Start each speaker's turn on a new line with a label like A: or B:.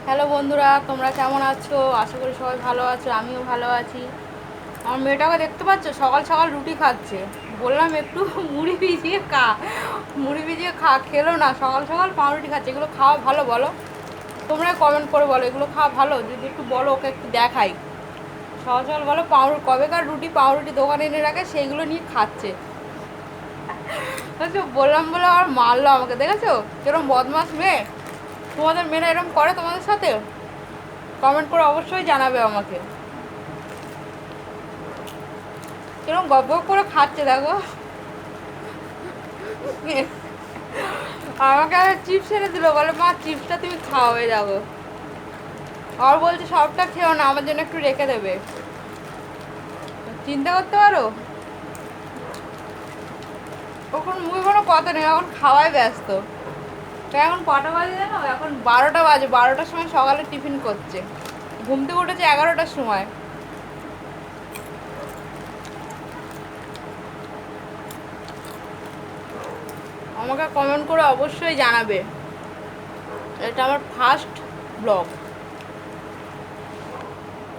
A: Hello বন্ধুরা, তোমরা কেমন আছো? আশা করি সবাই ভালো আছো, আমিও ভালো আছি। আমার মেয়েটাকে দেখতে পাচ্ছ, সকাল সকাল রুটি খাচ্ছে। বললাম একটু মুড়ি ভিজিয়ে খা, মুড়ি ভিজিয়ে খেলো না, সকাল সকাল পাউরুটি খাচ্ছে। এগুলো খাওয়া ভালো বলো? তোমরা কমেন্ট করে বলো এগুলো খাওয়া ভালো, যদি একটু বলো, ওকে একটু দেখাই। সকাল সকাল বলো কবেকার রুটি পাউরুটি দোকানে এনে রাখে, সেইগুলো নিয়ে খাচ্ছে। আচ্ছা, বললাম বলে আর মারলো আমাকে, দেখেছো কিরম বদমাস মেয়ে? তোমাদের মেয়েরা এরকম করে তোমাদের সাথে? কমেন্ট করে অবশ্যই জানাবে আমাকে। কিরকম গপ গপ করে খাচ্ছে দেখো। আমাকে আর চিপস এনে দিল, বলে মা চিপসটা তুমি খাওয়াবে যাবো। আর বলছে সবটা খেও না, আমার জন্য একটু রেখে দেবে। চিন্তা করতে পারো, ওখন মুখে কোনো কথা নেই, এখন খাওয়াই ব্যস্ত। তো এখন কটা বাজে জানো? এখন 12টা বাজে। 12টার সময় সকালে টিফিন করছে। ঘুম থেকে উঠেছে 11টার সময়। আমাকে কমেন্ট করে অবশ্যই জানাবে। এটা আমার ফার্স্ট ব্লগ।